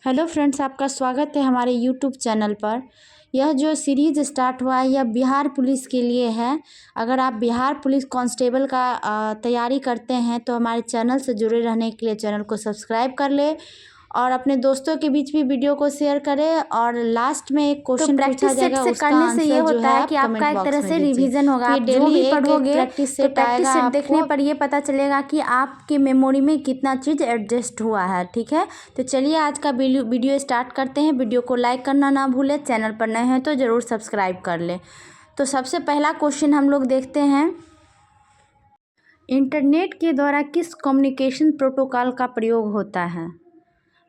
Hello friends, आपका स्वागत है हमारे यूट्यूब चैनल पर। यह जो सीरीज़ स्टार्ट हुआ है यह बिहार पुलिस के लिए है। अगर आप बिहार पुलिस कांस्टेबल का तैयारी करते हैं तो हमारे चैनल से जुड़े रहने के लिए चैनल को सब्सक्राइब कर ले और अपने दोस्तों के बीच भी वीडियो को शेयर करें। और लास्ट में एक क्वेश्चन पूछा जाएगा, उसका करने से ये आंसर जो होता है है आप कि आपका कमेंट एक तरह बॉक्स में से दीजिए। रिवीजन होगा। तो ये आप जो डेली भी एक पढ़ोगे प्रैक्टिस तो सेट प्रैक्टिस आएगा सेट आपको। देखने पर ये पता चलेगा कि आपकी मेमोरी में कितना चीज़ एडजस्ट हुआ है। ठीक है, तो चलिए आज का वीडियो स्टार्ट करते हैं। वीडियो को लाइक करना ना भूलें, चैनल पर नए हैं तो ज़रूर सब्सक्राइब कर लें। तो सबसे पहला क्वेश्चन हम लोग देखते हैं, इंटरनेट के द्वारा किस कम्युनिकेशन प्रोटोकॉल का प्रयोग होता है।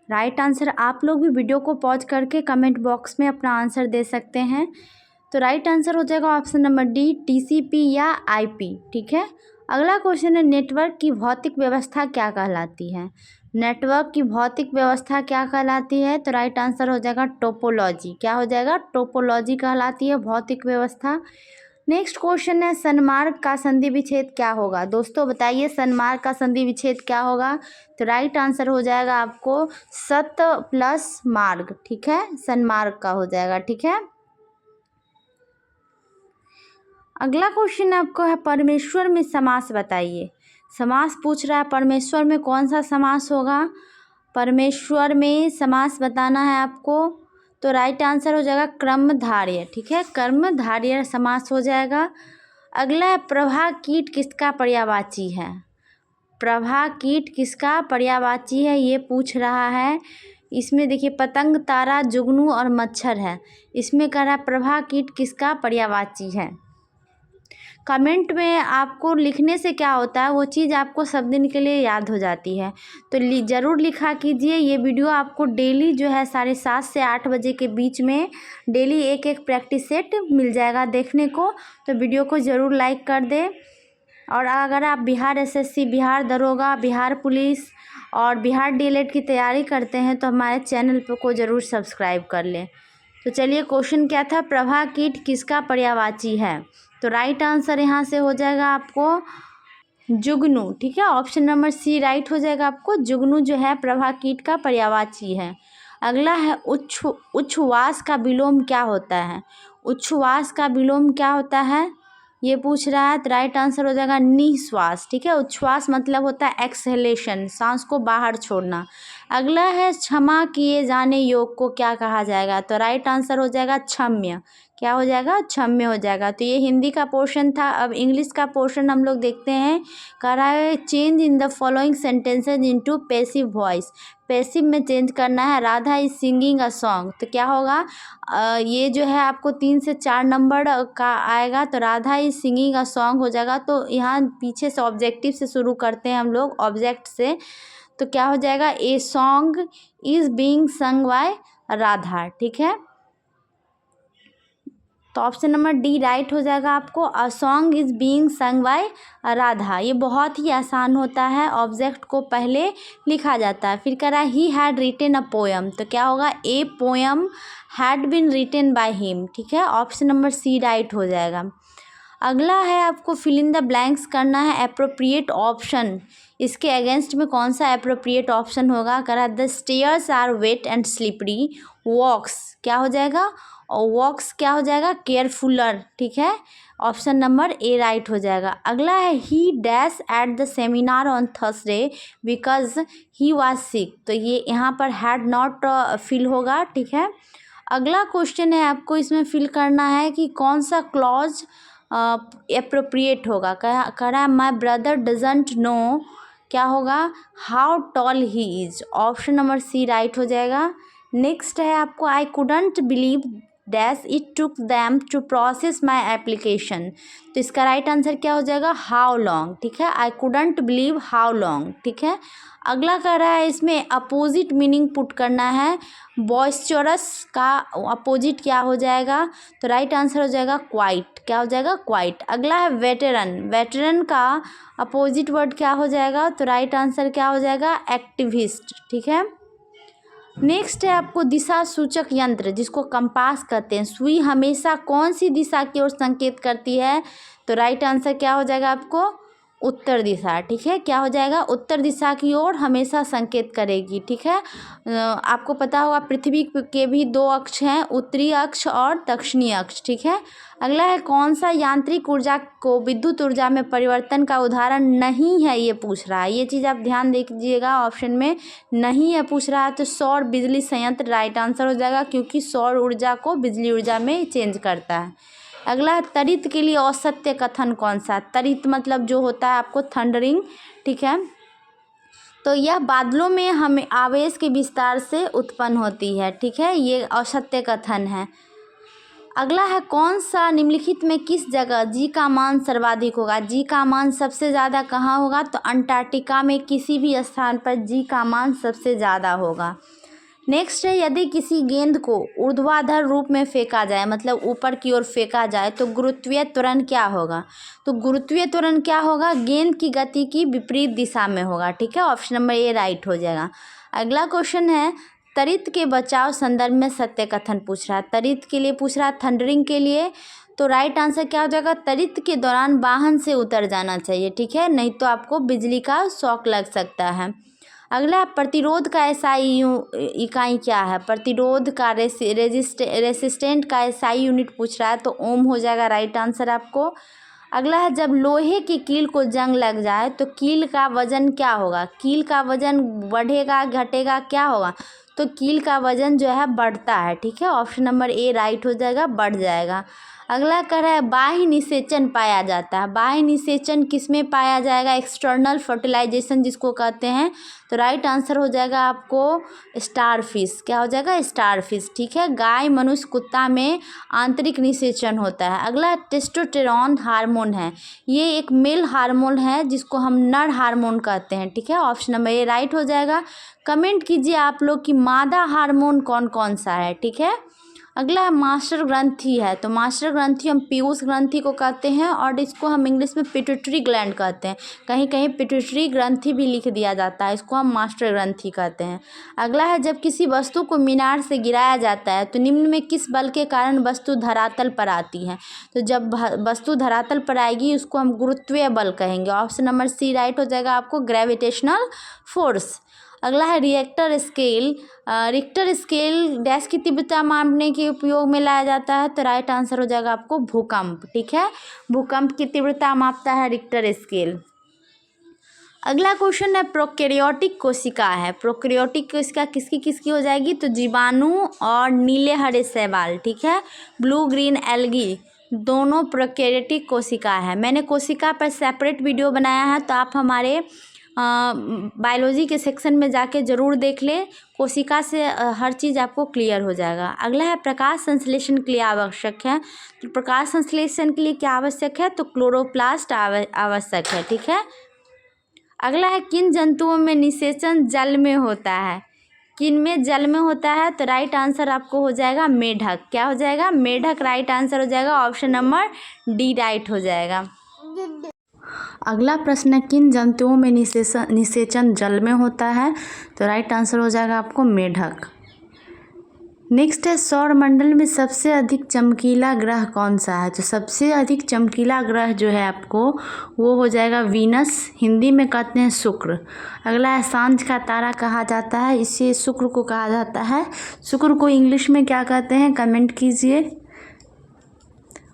राइट आंसर आप लोग भी वीडियो को पॉज करके कमेंट बॉक्स में अपना आंसर दे सकते हैं। तो राइट आंसर हो जाएगा ऑप्शन नंबर डी, टीसीपी या आईपी। ठीक है, अगला क्वेश्चन है, नेटवर्क की भौतिक व्यवस्था क्या कहलाती है। नेटवर्क की भौतिक व्यवस्था क्या कहलाती है। तो राइट आंसर हो जाएगा टोपोलॉजी। क्या हो जाएगा, टोपोलॉजी कहलाती है भौतिक व्यवस्था। नेक्स्ट क्वेश्चन है, सन्मार्ग का संधि विच्छेद क्या होगा। दोस्तों बताइए सन्मार्ग का संधि विच्छेद क्या होगा। तो राइट आंसर हो जाएगा आपको सत प्लस मार्ग। ठीक है, सन्मार्ग का हो जाएगा। ठीक है, अगला क्वेश्चन आपको है, परमेश्वर में समास बताइए। समास पूछ रहा है, परमेश्वर में कौन सा समास होगा। परमेश्वर में समास बताना है आपको। तो राइट आंसर हो जाएगा क्रमधारय। ठीक है, कर्मधारय समास हो जाएगा। अगला है, प्रभा कीट किसका पर्यायवाची है। प्रभा कीट किसका पर्यायवाची है ये पूछ रहा है। इसमें देखिए पतंग, तारा, जुगनू और मच्छर है। इसमें कह रहा है प्रभा कीट किसका पर्यायवाची है। कमेंट में आपको लिखने से क्या होता है, वो चीज़ आपको सब दिन के लिए याद हो जाती है। तो ज़रूर लिखा कीजिए। ये वीडियो आपको डेली जो है 7:30 से 8 बजे के बीच में डेली एक एक प्रैक्टिस सेट मिल जाएगा देखने को। तो वीडियो को ज़रूर लाइक कर दें। और अगर आप बिहार एसएससी, बिहार दरोगा, बिहार पुलिस और बिहार डीएलएड की तैयारी करते हैं तो हमारे चैनल को ज़रूर सब्सक्राइब कर लें। तो चलिए, क्वेश्चन क्या था, प्रभा कीट किसका पर्यायवाची है। तो राइट आंसर यहाँ से हो जाएगा आपको जुगनू। ठीक है, ऑप्शन नंबर सी राइट हो जाएगा आपको। जुगनू जो है प्रभा कीट का पर्यायवाची है। अगला है, उच्छ्वास का विलोम क्या होता है। उच्छ्वास का विलोम क्या होता है ये पूछ रहा है। तो राइट आंसर हो जाएगा निश्वास। ठीक है, उच्छ्वास मतलब होता है एक्सहेलेशन, सांस को बाहर छोड़ना। अगला है, क्षमा किए जाने योग को क्या कहा जाएगा। तो राइट आंसर हो जाएगा क्षम्य। क्या हो जाएगा, क्षम्य हो जाएगा। तो ये हिंदी का पोर्शन था। अब इंग्लिश का पोर्शन हम लोग देखते हैं। कह रहा है, change in the following sentences into passive voice. Passive में चेंज करना है, Radha is singing a song. तो क्या होगा, ये जो है आपको 3 से 4 नंबर का आएगा। तो Radha is singing a song हो जाएगा। तो यहाँ पीछे से ऑब्जेक्टिव से शुरू करते हैं हम लोग, ऑब्जेक्ट से। तो क्या हो जाएगा, a song is being sung by Radha. ठीक है, तो ऑप्शन नंबर डी राइट हो जाएगा आपको, a song is being sung by Radha. ये बहुत ही आसान होता है, ऑब्जेक्ट को पहले लिखा जाता है। फिर कह रहा है, he had written a poem. तो क्या होगा, a poem had been written by him. ठीक है, ऑप्शन नंबर सी राइट हो जाएगा। अगला है, आपको फिल इन द ब्लैंक्स करना है, अप्रोप्रिएट ऑप्शन। इसके अगेंस्ट में कौन सा अप्रोप्रिएट ऑप्शन होगा। कह रहा है, the stairs are wet and slippery, walks क्या हो जाएगा, और वॉक्स क्या हो जाएगा, केयरफुलर। ठीक है, ऑप्शन नंबर ए राइट हो जाएगा। अगला है, ही dash at the seminar on Thursday because he was sick. तो ये यहाँ पर हैड नॉट फिल होगा। ठीक है, अगला क्वेश्चन है, आपको इसमें फिल करना है कि कौन सा क्लॉज एप्रोप्रिएट होगा। कह रहा है, माई ब्रदर डजंट नो क्या होगा, how tall he is. Option number C right हो जाएगा। नेक्स्ट है आपको, I couldn't believe dash it took them to process my application. तो इसका राइट आंसर क्या हो जाएगा, हाउ लॉन्ग। ठीक है, आई कुडंट बिलीव हाउ लॉन्ग। ठीक है, अगला कह रहा है, इसमें अपोजिट मीनिंग पुट करना है। बॉइस्चरस का अपोजिट क्या हो जाएगा। तो राइट आंसर हो जाएगा क्वाइट। क्या हो जाएगा, क्वाइट। अगला है, वेटेरन। वेटेरन का अपोजिट वर्ड क्या हो जाएगा। तो राइट आंसर क्या हो जाएगा, एक्टिविस्ट। ठीक है, नेक्स्ट है आपको दिशा सूचक यंत्र, जिसको कंपास कहते हैं। सुई हमेशा कौन सी दिशा की ओर संकेत करती है। तो राइट आंसर क्या हो जाएगा आपको, उत्तर दिशा, ठीक है। क्या हो जाएगा? उत्तर दिशा की ओर हमेशा संकेत करेगी, ठीक है। आपको पता होगा पृथ्वी के भी 2 अक्ष हैं, उत्तरी अक्ष और दक्षिणी अक्ष, ठीक है। अगला है कौन सा यांत्रिक ऊर्जा को विद्युत ऊर्जा में परिवर्तन का उदाहरण नहीं है, ये पूछ रहा है। ये चीज़ आप ध्यान दीजिएगा, ऑप्शन में नहीं है पूछ रहा है तो सौर बिजली संयंत्र राइट आंसर हो जाएगा, क्योंकि सौर ऊर्जा को बिजली ऊर्जा में चेंज करता है। अगला है तड़ित के लिए औसत्य कथन कौन सा? तड़ित मतलब जो होता है आपको थंडरिंग, ठीक है। तो यह बादलों में हमें आवेश के विस्तार से उत्पन्न होती है, ठीक है। ये औसत्य कथन है। अगला है कौन सा निम्नलिखित में किस जगह जी का मान सर्वाधिक होगा? जी का मान सबसे ज़्यादा कहाँ होगा? तो अंटार्कटिका में किसी भी स्थान पर जी का मान सबसे ज़्यादा होगा। नेक्स्ट है यदि किसी गेंद को ऊर्ध्वाधर रूप में फेंका जाए, मतलब ऊपर की ओर फेंका जाए, तो गुरुत्वीय त्वरण क्या होगा? तो गुरुत्वीय त्वरण क्या होगा? गेंद की गति की विपरीत दिशा में होगा, ठीक है। ऑप्शन नंबर ए राइट हो जाएगा। अगला क्वेश्चन है तड़ित के बचाव संदर्भ में सत्य कथन पूछ रहा है। तड़ित के लिए पूछ रहा है, थंडरिंग के लिए, तो राइट आंसर क्या हो जाएगा? तड़ित के दौरान वाहन से उतर जाना चाहिए, ठीक है, नहीं तो आपको बिजली का शॉक लग सकता है। अगला प्रतिरोध का एसआई इकाई क्या है? प्रतिरोध का रेसिस्टेंट का एसआई यूनिट पूछ रहा है, तो ओम हो जाएगा राइट आंसर आपको। अगला है जब लोहे की कील को जंग लग जाए तो कील का वजन क्या होगा? कील का वजन बढ़ेगा, घटेगा, क्या होगा? तो कील का वजन जो है बढ़ता है, ठीक है। ऑप्शन नंबर ए राइट हो जाएगा, बढ़ जाएगा। अगला कह रहा है बाह्य निषेचन पाया जाता है। बाह्य निषेचन किसमें पाया जाएगा? एक्सटर्नल फर्टिलाइजेशन जिसको कहते हैं, तो राइट आंसर हो जाएगा आपको स्टारफिश। क्या हो जाएगा? स्टारफिश, ठीक है। गाय, मनुष्य, कुत्ता में आंतरिक निषेचन होता है। अगला टेस्टोस्टेरोन हार्मोन है, ये एक मेल हार्मोन है जिसको हम नर हार्मोन कहते हैं, ठीक है। ऑप्शन नंबर ए राइट हो जाएगा। कमेंट कीजिए आप लोग कि मादा हार्मोन कौन कौन सा है, ठीक है। अगला मास्टर ग्रंथि है, तो मास्टर ग्रंथि हम पीयूष ग्रंथि को कहते हैं और इसको हम इंग्लिश में पिट्यूटरी ग्लैंड कहते हैं। कहीं कहीं पिट्यूटरी ग्रंथि भी लिख दिया जाता है, इसको हम मास्टर ग्रंथि कहते हैं। अगला है जब किसी वस्तु को मीनार से गिराया जाता है तो निम्न में किस बल के कारण वस्तु धरातल पर आती है? तो जब वस्तु धरातल पर आएगी उसको हम गुरुत्वीय बल कहेंगे। ऑप्शन नंबर सी राइट हो जाएगा आपको, ग्रेविटेशनल फोर्स। अगला है Richter scale. Richter scale dash की तीव्रता मापने के उपयोग में लाया जाता है, तो राइट आंसर हो जाएगा आपको भूकंप, ठीक है। भूकंप की तीव्रता मापता है रिक्टर स्केल। अगला क्वेश्चन है प्रोकैरियोटिक कोशिका है। प्रोकैरियोटिक कोशिका किसकी किसकी हो जाएगी? तो जीवाणु और नीले हरे शैवाल, ठीक है। ब्लू ग्रीन एल्गी दोनों प्रोकैरियोटिक कोशिका है। मैंने कोशिका पर सेपरेट वीडियो बनाया है, तो आप हमारे बायोलॉजी के सेक्शन में जाके ज़रूर देख लें। कोशिका से हर चीज़ आपको क्लियर हो जाएगा। अगला है प्रकाश संश्लेषण के लिए आवश्यक है, तो प्रकाश संश्लेषण के लिए क्या आवश्यक है? तो क्लोरोप्लास्ट आवश्यक है, ठीक है। अगला है किन जंतुओं में निषेचन जल में होता है? किन में जल में होता है? तो राइट आंसर आपको हो जाएगा मेढक। क्या हो जाएगा? मेढक राइट आंसर हो जाएगा। ऑप्शन नंबर डी राइट हो जाएगा। अगला प्रश्न है किन जंतुओं में निषेचन जल में होता है? तो राइट आंसर हो जाएगा आपको मेढक। नेक्स्ट है सौरमंडल में सबसे अधिक चमकीला ग्रह कौन सा है? तो सबसे अधिक चमकीला ग्रह जो है आपको वो हो जाएगा वीनस, हिंदी में कहते हैं शुक्र। अगला है सांझ का तारा कहा जाता है, इसे शुक्र को कहा जाता है। शुक्र को इंग्लिश में क्या कहते हैं? कमेंट कीजिए।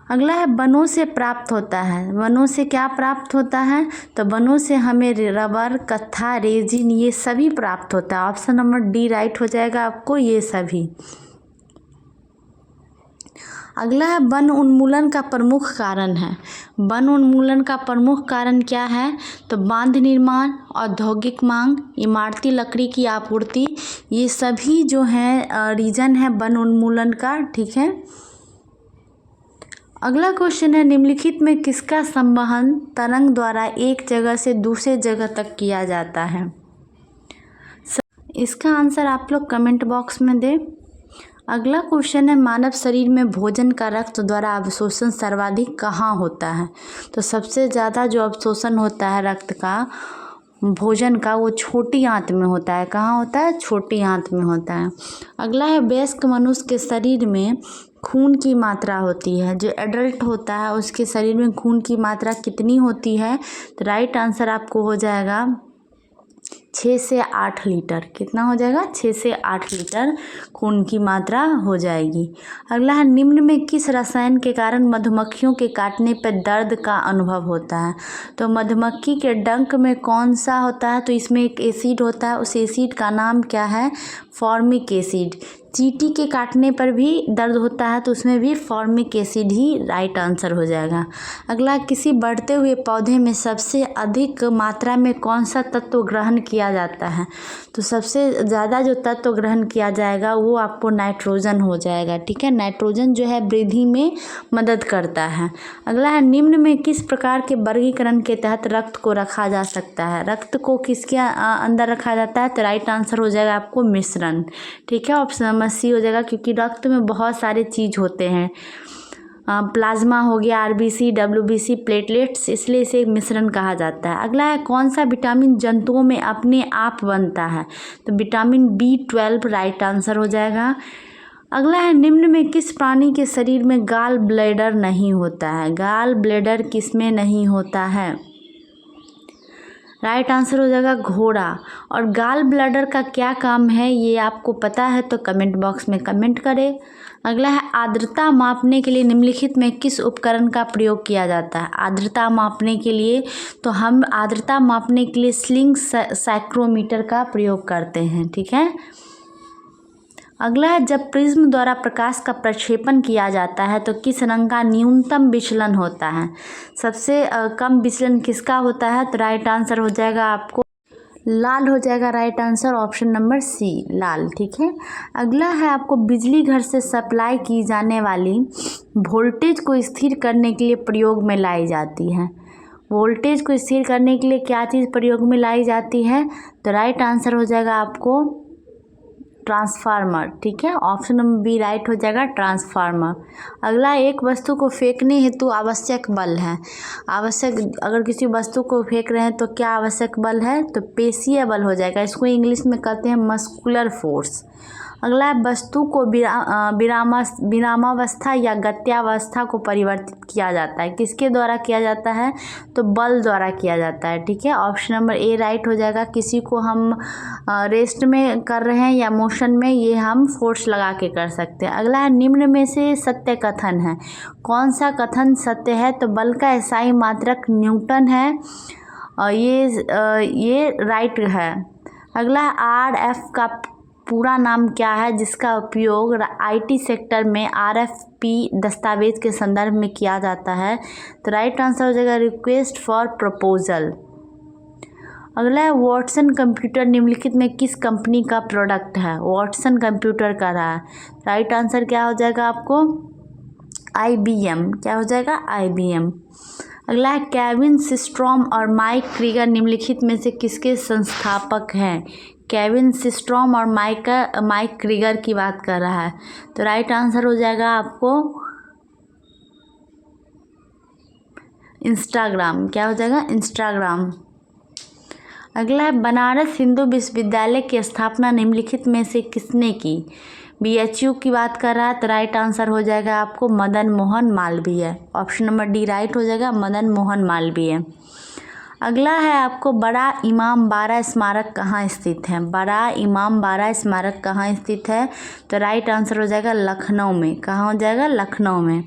अगला है वनों से प्राप्त होता है। वनों से क्या प्राप्त होता है? तो वनों से हमें रबर, कत्था, रेजिन ये सभी प्राप्त होता है। ऑप्शन नंबर डी राइट हो जाएगा आपको, ये सभी। अगला है वन उन्मूलन का प्रमुख कारण है। वन उन्मूलन का प्रमुख कारण क्या है? तो बांध निर्माण, औद्योगिक मांग, इमारती लकड़ी की आपूर्ति, ये सभी जो है रीजन है वन उन्मूलन का, ठीक है। अगला क्वेश्चन है निम्नलिखित में किसका संवहन तरंग द्वारा एक जगह से दूसरे जगह तक किया जाता है? इसका आंसर आप लोग कमेंट बॉक्स में दें। अगला क्वेश्चन है मानव शरीर में भोजन का रक्त द्वारा अवशोषण सर्वाधिक कहाँ होता है? तो सबसे ज़्यादा जो अवशोषण होता है रक्त का, भोजन का, वो छोटी आंत में होता है। कहाँ होता है? छोटी आंत में होता है। अगला है वयस्क मनुष्य के शरीर में खून की मात्रा होती है। जो एडल्ट होता है उसके शरीर में खून की मात्रा कितनी होती है? तो राइट आंसर आपको हो जाएगा 6 से 8 लीटर। कितना हो जाएगा? 6 से 8 लीटर खून की मात्रा हो जाएगी। अगला है, निम्न में किस रसायन के कारण मधुमक्खियों के काटने पर दर्द का अनुभव होता है? तो मधुमक्खी के डंक में कौन सा होता है? तो इसमें एक एसिड होता है, उस एसिड का नाम क्या है? Formic acid. चींटी के काटने पर भी दर्द होता है तो उसमें भी फॉर्मिक एसिड ही राइट आंसर हो जाएगा। अगला, किसी बढ़ते हुए पौधे में सबसे अधिक मात्रा में कौन सा तत्व ग्रहण किया जाता है? तो सबसे ज़्यादा जो तत्व ग्रहण किया जाएगा वो आपको नाइट्रोजन हो जाएगा। ठीक है, नाइट्रोजन जो है वृद्धि में मदद करता है। अगला है, निम्न में किस प्रकार के वर्गीकरण के तहत रक्त को रखा जा सकता है? रक्त को किसके अंदर रखा जाता है? तो राइट आंसर हो जाएगा आपको मिश्रण। ठीक है, ऑप्शन सी हो जाएगा, क्योंकि रक्त में बहुत सारे चीज़ होते हैं। प्लाज्मा हो गया, आरबीसी, डब्ल्यूबीसी, प्लेटलेट्स, इसलिए इसे एक मिश्रण कहा जाता है। अगला है, कौन सा विटामिन जंतुओं में अपने आप बनता है? तो विटामिन B12 राइट आंसर हो जाएगा। अगला है, निम्न में किस प्राणी के शरीर में गाल ब्लैडर नहीं होता है? गाल ब्लैडर किस में नहीं होता है? राइट आंसर हो जाएगा घोड़ा। और गाल ब्लैडर का क्या काम है ये आपको पता है तो कमेंट बॉक्स में कमेंट करें। अगला है, आर्द्रता मापने के लिए निम्नलिखित में किस उपकरण का प्रयोग किया जाता है? आर्द्रता मापने के लिए तो हम आर्द्रता मापने के लिए स्लिंग साइक्रोमीटर का प्रयोग करते हैं। ठीक है। अगला है, जब प्रिज्म द्वारा प्रकाश का प्रक्षेपण किया जाता है तो किस रंग का न्यूनतम विचलन होता है? सबसे कम विचलन किसका होता है? तो राइट आंसर हो जाएगा आपको लाल हो जाएगा। Right answer option number C, लाल। ठीक है। अगला है, आपको बिजली घर से सप्लाई की जाने वाली वोल्टेज को स्थिर करने के लिए प्रयोग में लाई जाती है। वोल्टेज को स्थिर करने के लिए क्या चीज़ प्रयोग में लाई जाती है? तो राइट आंसर हो जाएगा आपको ट्रांसफार्मर। ठीक है, ऑप्शन नंबर बी राइट हो जाएगा, ट्रांसफार्मर। अगला, एक वस्तु को फेंकने हेतु आवश्यक बल है। अगर किसी वस्तु को फेंक रहे हैं तो क्या आवश्यक बल है? तो पेशीय बल हो जाएगा। इसको इंग्लिश में कहते हैं मस्कुलर फोर्स। अगला है, वस्तु को विरामावस्था या गत्यावस्था को परिवर्तित किया जाता है। किसके द्वारा किया जाता है? तो बल द्वारा किया जाता है। ठीक है, ऑप्शन नंबर ए राइट हो जाएगा। किसी को हम रेस्ट में कर रहे हैं या मोशन में, ये हम फोर्स लगा के कर सकते हैं। अगला है, निम्न में से सत्य कथन है। कौन सा कथन सत्य है? तो बल का एसआई मात्रक न्यूटन है और ये राइट है। अगला, RF का पूरा नाम क्या है जिसका उपयोग IT सेक्टर में RFP दस्तावेज के संदर्भ में किया जाता है? तो राइट आंसर हो जाएगा रिक्वेस्ट फॉर प्रपोजल। अगला है, वॉटसन कंप्यूटर निम्नलिखित में किस कंपनी का प्रोडक्ट है? वॉटसन कंप्यूटर का रहा है। राइट आंसर क्या हो जाएगा आपको? IBM। क्या हो जाएगा? IBM। अगला है, केविन सिस्ट्रॉम और माइक क्रीगर निम्नलिखित में से किसके संस्थापक हैं? केविन सिस्ट्रॉम और माइक क्रीगर की बात कर रहा है। तो राइट आंसर हो जाएगा आपको इंस्टाग्राम। क्या हो जाएगा? इंस्टाग्राम। अगला है, बनारस हिंदू विश्वविद्यालय की स्थापना निम्नलिखित में से किसने की? BHU की बात कर रहा है। तो राइट आंसर हो जाएगा आपको Madan Mohan Malviya. Option number D right हो जाएगा, मदन मोहन मालवीय। अगला है, आपको बड़ा इमाम बाड़ा स्मारक कहाँ स्थित है? बड़ा इमाम बाड़ा स्मारक कहाँ स्थित है? तो राइट आंसर हो जाएगा लखनऊ में। कहाँ हो जाएगा? लखनऊ में।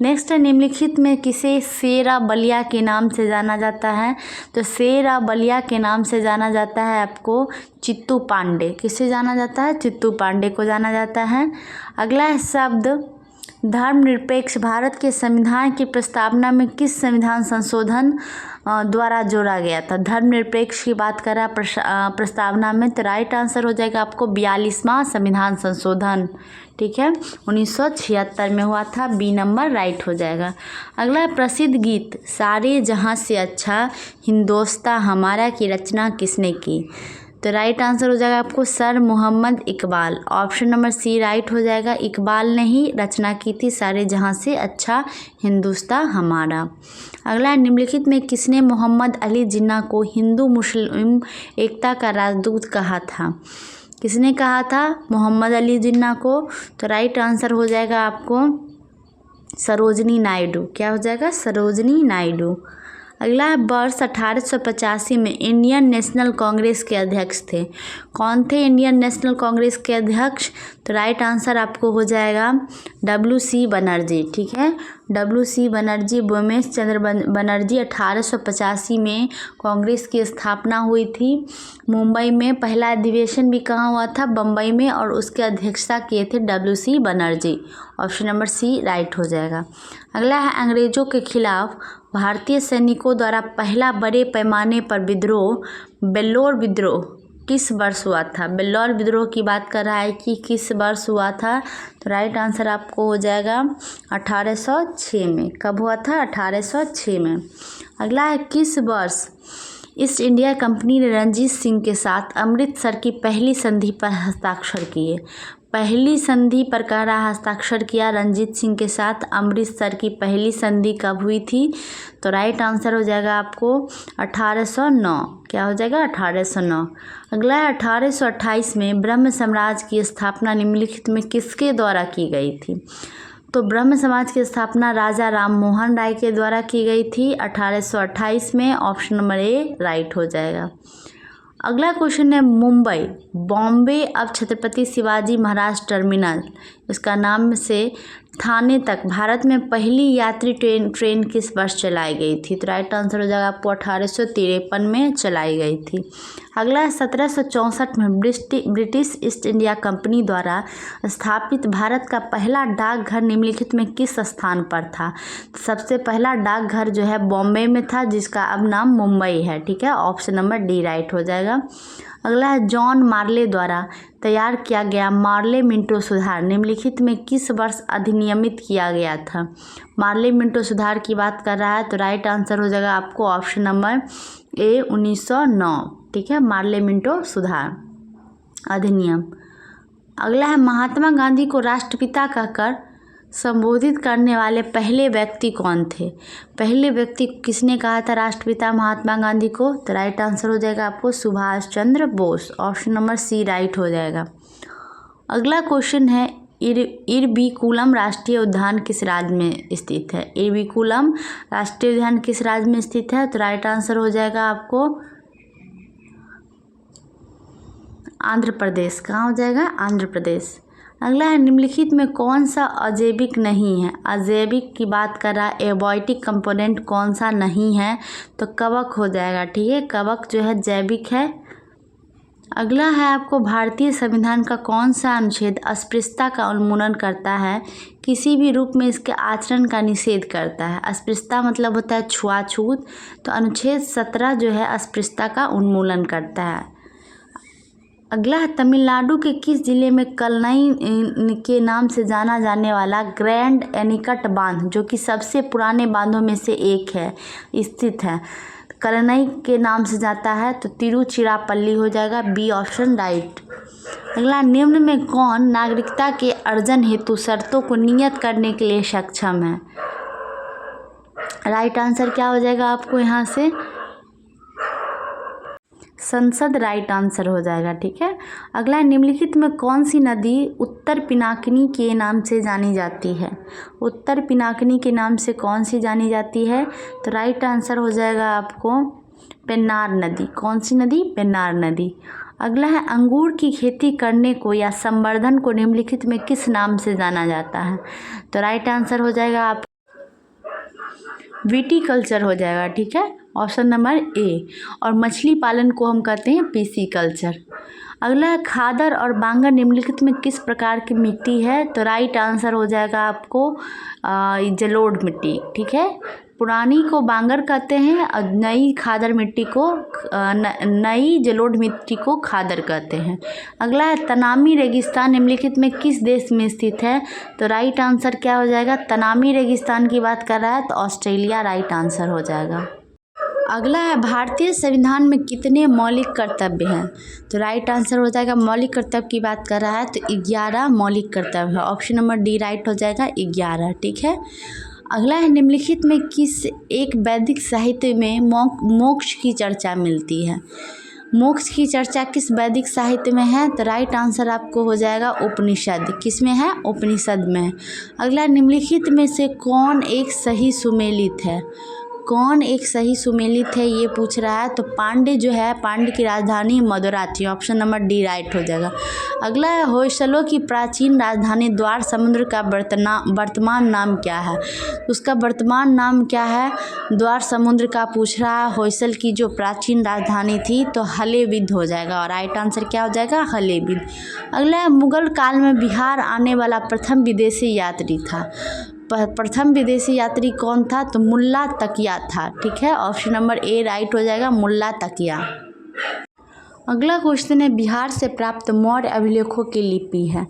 नेक्स्ट है, निम्नलिखित में किसे शेरा बलिया के नाम से जाना जाता है? तो शेरा बलिया के नाम से जाना जाता है आपको चित्तू पांडे। किससे जाना जाता है? चित्तू पांडे को जाना जाता है। अगला है, शब्द धर्मनिरपेक्ष भारत के संविधान की प्रस्तावना में किस संविधान संशोधन द्वारा जोड़ा गया था? धर्मनिरपेक्ष की बात कर रहा है प्रस्तावना में। तो राइट आंसर हो जाएगा आपको 42वां संविधान संशोधन। ठीक है, 1976 में हुआ था। बी नंबर राइट हो जाएगा। अगला, प्रसिद्ध गीत सारे जहां से अच्छा हिंदोस्तां हमारा की रचना किसने की? तो राइट आंसर हो जाएगा आपको sir Mohammad Iqbal. Option number C right हो जाएगा। इकबाल ने ही रचना की थी सारे जहां से अच्छा हिंदुस्तान हमारा। अगला, निम्नलिखित में किसने मोहम्मद अली जिन्ना को हिंदू मुस्लिम एकता का राजदूत कहा था? किसने कहा था? मोहम्मद अली जिन्ना को। तो राइट आंसर हो जाएगा आपको सरोजनी नायडू। क्या हो जाएगा? सरोजनी नायडू। अगला है वर्ष 1885 में इंडियन नेशनल कांग्रेस के अध्यक्ष थे। कौन थे इंडियन नेशनल कांग्रेस के अध्यक्ष? तो राइट आंसर आपको हो जाएगा WC बनर्जी। ठीक है, WC बनर्जी, बोमेश चंद्र बनर्जी। 1885 में कांग्रेस की स्थापना हुई थी मुंबई में। पहला अधिवेशन भी कहाँ हुआ था? बम्बई में, और उसके अध्यक्षता किए थे WC Banerjee. Option number C right हो जाएगा। अगला है अंग्रेजों के खिलाफ भारतीय सैनिकों द्वारा पहला बड़े पैमाने पर विद्रोह, बेल्लोर विद्रोह किस वर्ष हुआ था? बेल्लोर विद्रोह की बात कर रहा है कि किस वर्ष हुआ था? तो राइट आंसर आपको हो जाएगा 1806 में। कब हुआ था? 1806 में। अगला है किस वर्ष ईस्ट इंडिया कंपनी ने रणजीत सिंह के साथ अमृतसर की पहली संधि पर हस्ताक्षर किए? पहली संधि पर कह रहा हस्ताक्षर किया रणजीत सिंह के साथ। अमृतसर की पहली संधि कब हुई थी? तो राइट आंसर हो जाएगा आपको 1809। क्या हो जाएगा? 1809। अगला है 1828 में ब्रह्म समाज की स्थापना निम्नलिखित में किसके द्वारा की गई थी? तो ब्रह्म समाज की स्थापना राजा राम मोहन राय के द्वारा की गई थी 1828 में। ऑप्शन नंबर ए राइट हो जाएगा। अगला क्वेश्चन है मुंबई बॉम्बे अब छत्रपति शिवाजी महाराज टर्मिनल, इसका नाम से थाने तक भारत में पहली यात्री ट्रेन किस वर्ष चलाई गई थी? तो राइट आंसर हो जाएगा आपको 1853 में चलाई गई थी। अगला है 1764 में ब्रिटिश ईस्ट इंडिया कंपनी द्वारा स्थापित भारत का पहला डाकघर निम्नलिखित में किस स्थान पर था? सबसे पहला डाकघर जो है बॉम्बे में था, जिसका अब नाम मुंबई है। ठीक है, ऑप्शन नंबर डी राइट हो जाएगा। अगला है जॉन मार्ले द्वारा तैयार किया गया मार्ले मिंटो सुधार निम्नलिखित में किस वर्ष अधिनियमित किया गया था? मार्ले मिंटो सुधार की बात कर रहा है, तो राइट आंसर हो जाएगा आपको ऑप्शन नंबर ए 1909। ठीक है, मार्ले मिंटो सुधार अधिनियम। अगला है महात्मा गांधी को राष्ट्रपिता कहकर संबोधित करने वाले पहले व्यक्ति कौन थे? पहले व्यक्ति किसने कहा था राष्ट्रपिता महात्मा गांधी को? तो राइट आंसर हो जाएगा आपको Subhash Chandra Bose. Option number C right हो जाएगा। अगला क्वेश्चन है इरविकुलम राष्ट्रीय उद्यान किस राज्य में स्थित है? इरविकुलम राष्ट्रीय उद्यान किस राज्य में स्थित है? तो राइट आंसर हो जाएगा आपको आंध्र प्रदेश। कहाँ हो जाएगा? आंध्र प्रदेश। अगला है निम्नलिखित में कौन सा अजैविक नहीं है? अजैविक की बात कर रहा है, एबॉयटिक कंपोनेंट कौन सा नहीं है? तो कवक हो जाएगा। ठीक है, कवक जो है जैविक है। अगला है आपको भारतीय संविधान का कौन सा अनुच्छेद अस्पृश्यता का उन्मूलन करता है? किसी भी रूप में इसके आचरण का निषेध करता है। अस्पृश्यता मतलब होता है छुआछूत, तो अनुच्छेद 17 जो है अस्पृश्यता का उन्मूलन करता है। अगला है तमिलनाडु के किस जिले में कलनई के नाम से जाना जाने वाला ग्रैंड एनिकट बांध, जो कि सबसे पुराने बांधों में से एक है, स्थित है? कलनई के नाम से जाता है, तो तिरुचिरापल्ली हो जाएगा। B option right. अगला निम्न में कौन नागरिकता के अर्जन हेतु शर्तों को नियत करने के लिए सक्षम है? राइट आंसर क्या हो जाएगा आपको यहाँ से? संसद राइट आंसर हो जाएगा। ठीक है, अगला निम्नलिखित में कौन सी नदी उत्तर पिनाकिनी के नाम से जानी जाती है? उत्तर पिनाकिनी के नाम से कौन सी जानी जाती है? तो राइट आंसर हो जाएगा आपको पेन्नार नदी। कौन सी नदी? पेन्नार नदी। अगला है अंगूर की खेती करने को या संवर्धन को निम्नलिखित में किस नाम से जाना जाता है? तो राइट आंसर हो जाएगा आप विटीकल्चर हो जाएगा। ठीक है, ऑप्शन नंबर ए। और मछली पालन को हम कहते हैं पीसीकल्चर। अगला है खादर और बांगर निम्नलिखित में किस प्रकार की मिट्टी है? तो राइट आंसर हो जाएगा आपको जलोढ़ मिट्टी। ठीक है, पुरानी को बांगर कहते हैं और नई खादर मिट्टी को नई जलोढ़ मिट्टी को खादर कहते हैं। अगला है तनामी रेगिस्तान निम्नलिखित में किस देश में स्थित है? तो राइट आंसर क्या हो जाएगा? तनामी रेगिस्तान की बात कर रहा है तो ऑस्ट्रेलिया राइट आंसर हो जाएगा। अगला है भारतीय संविधान में कितने मौलिक कर्तव्य हैं? तो राइट आंसर हो जाएगा मौलिक कर्तव्य की बात कर रहा है तो 11 मौलिक कर्तव्य है। ऑप्शन नंबर डी राइट हो जाएगा 11। ठीक है, अगला है निम्नलिखित में किस एक वैदिक साहित्य में मोक्ष की चर्चा मिलती है? मोक्ष की चर्चा किस वैदिक साहित्य में है? तो राइट आंसर आपको हो जाएगा उपनिषद। किस में है? उपनिषद में। अगला, निम्नलिखित में से कौन एक सही सुमेलित है? कौन एक सही सुमेलित है ये पूछ रहा है। तो पांड्य जो है, पांड्य की राजधानी मदुरा थी। ऑप्शन नंबर डी राइट हो जाएगा। अगला है, होयसलों की प्राचीन राजधानी द्वार समुद्र का वर्तमान नाम क्या है? उसका वर्तमान नाम क्या है? द्वार समुद्र का पूछ रहा है। होयसल की जो प्राचीन राजधानी थी तो हलेबिद हो जाएगा। और राइट आंसर क्या हो जाएगा? हलेबिद। अगला है, मुगल काल में बिहार आने वाला प्रथम विदेशी यात्री था। प्रथम विदेशी यात्री कौन था? तो मुल्ला तकिया था। ठीक है, ऑप्शन नंबर ए राइट हो जाएगा, मुल्ला तकिया। अगला क्वेश्चन है, बिहार से प्राप्त मौर्य अभिलेखों की लिपि है।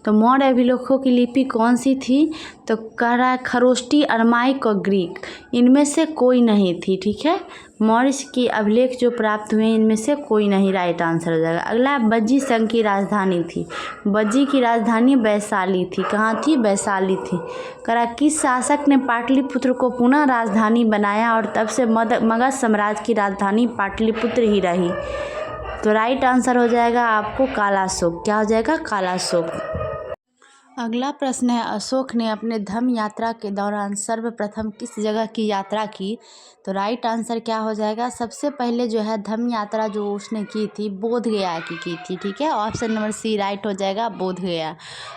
तो मौर्य अभिलेखों की लिपि कौन सी थी? तो कह रहा है खरोष्टी, अरमाइक और ग्रीक। इनमें से कोई नहीं थी। ठीक है, मौर्य की अभिलेख जो प्राप्त हुए इनमें से कोई नहीं, राइट आंसर हो जाएगा। अगला, बज्जी संघ की राजधानी थी। बज्जी की राजधानी वैशाली थी। कहाँ थी? वैशाली थी। कह रहा किस शासक ने पाटलिपुत्र को पुनः राजधानी बनाया और तब से मगध साम्राज्य की राजधानी पाटलिपुत्र ही रही? तो राइट आंसर हो जाएगा आपको कालाशोक। क्या हो जाएगा? कालाशोक। अगला प्रश्न है, अशोक ने अपने धम्म यात्रा के दौरान सर्वप्रथम किस जगह की यात्रा की? तो राइट आंसर क्या हो जाएगा? सबसे पहले जो है धम्म यात्रा जो उसने की थी बोध गया की थी। ठीक है, ऑप्शन नंबर सी राइट हो जाएगा, बोध गया।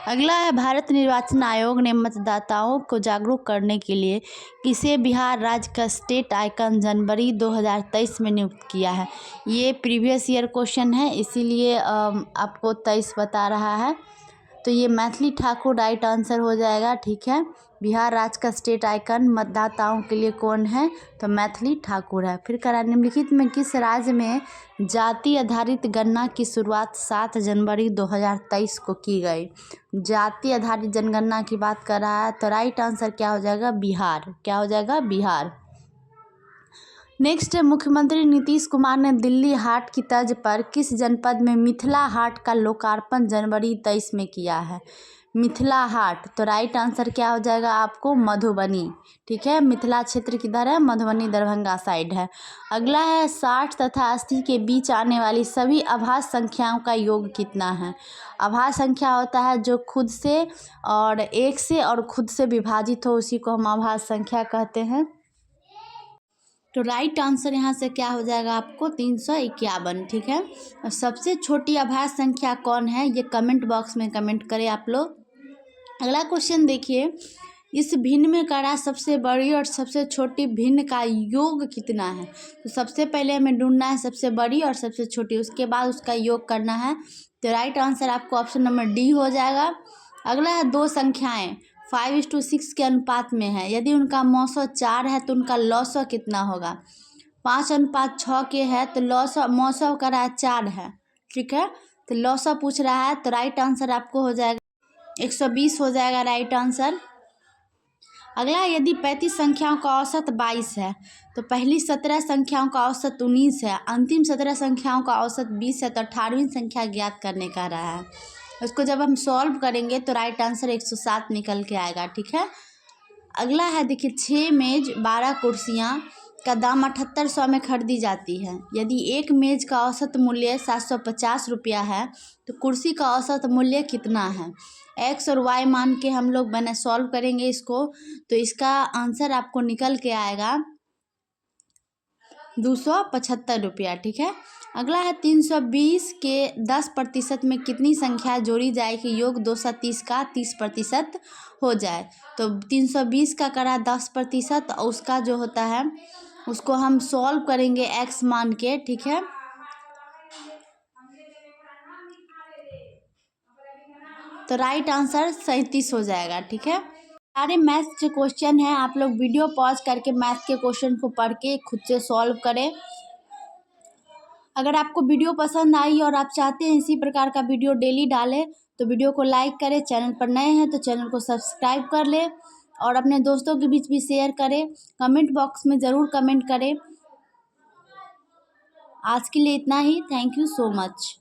अगला है, भारत निर्वाचन आयोग ने मतदाताओं को जागरूक करने के लिए किसे बिहार राज्य का स्टेट आइकन जनवरी 2023 में नियुक्त किया है? ये प्रीवियस ईयर क्वेश्चन है, इसीलिए आपको 23 बता रहा है। तो ये मैथिली ठाकुर राइट आंसर हो जाएगा। ठीक है, बिहार राज्य का स्टेट आइकन मतदाताओं के लिए कौन है? तो मैथिली ठाकुर है। फिर करा, निम्नलिखित में किस राज्य में जाति आधारित गणना की शुरुआत 7 जनवरी 2023 को की गई? जाति आधारित जनगणना की बात कर रहा है, तो राइट आंसर क्या हो जाएगा? बिहार। क्या हो जाएगा? बिहार। नेक्स्ट है, मुख्यमंत्री नीतीश कुमार ने दिल्ली हाट की तर्ज पर किस जनपद में मिथिला हाट का लोकार्पण जनवरी 23 में किया है? मिथिला हाट। तो राइट आंसर क्या हो जाएगा आपको? मधुबनी। ठीक है, मिथिला क्षेत्र किधर है? मधुबनी, दरभंगा साइड है। अगला है, 60 तथा 80 के बीच आने वाली सभी अभाज्य संख्याओं का योग कितना है? अभाज्य संख्या होता है जो खुद से और एक से और खुद से विभाजित हो, उसी को हम अभाज्य संख्या कहते हैं। तो राइट आंसर यहाँ से क्या हो जाएगा आपको? 351। ठीक है, और सबसे छोटी अभाज्य संख्या कौन है? ये कमेंट बॉक्स में कमेंट करें आप लोग। अगला क्वेश्चन देखिए, इस भिन्न में करा सबसे बड़ी और सबसे छोटी भिन्न का योग कितना है? तो सबसे पहले हमें ढूंढना है सबसे बड़ी और सबसे छोटी, उसके बाद उसका योग करना है। तो राइट आंसर आपको ऑप्शन नंबर डी हो जाएगा। अगला है, दो संख्याएं 5:6 के अनुपात में है, यदि उनका मौसो 4 है तो उनका लौसो कितना होगा? 5:6 के है तो मौसो का रहा 4 है। ठीक है, तो लौसो पूछ रहा है, तो राइट आंसर आपको हो जाएगा 120 हो जाएगा, राइट आंसर। अगला, यदि 35 संख्याओं का औसत 22 है तो पहली 17 संख्याओं का औसत 19 है, अंतिम 17 संख्याओं का औसत 20 है, तो 18वीं संख्या ज्ञात करने का रहा है। उसको जब हम सॉल्व करेंगे तो राइट आंसर 107 निकल के आएगा। ठीक है, अगला है, देखिए 6 मेज 12 कुर्सियाँ का दाम 7800 में खरीदी जाती है। यदि एक मेज का औसत मूल्य 750 रुपया है तो कुर्सी का औसत मूल्य कितना है? एक्स और वाई मान के हम लोग सॉल्व करेंगे इसको, तो इसका आंसर आपको निकल के आएगा 275 रुपया। ठीक है, अगला है, 320 के 10% में कितनी संख्या जोड़ी जाए कि योग 230 का 30% हो जाए? तो 320 का करा 10% और उसका जो होता है उसको हम सॉल्व करेंगे एक्स मान के। ठीक है, तो राइट आंसर 37 हो जाएगा। ठीक है, सारे मैथ्स के क्वेश्चन हैं, आप लोग वीडियो पॉज करके मैथ के क्वेश्चन को पढ़ के खुद से सॉल्व करें। अगर आपको वीडियो पसंद आई और आप चाहते हैं इसी प्रकार का वीडियो डेली डालें तो वीडियो को लाइक करें, चैनल पर नए हैं तो चैनल को सब्सक्राइब कर लें और अपने दोस्तों के बीच भी शेयर करें। कमेंट बॉक्स में ज़रूर कमेंट करें। आज के लिए इतना ही, थैंक यू सो मच।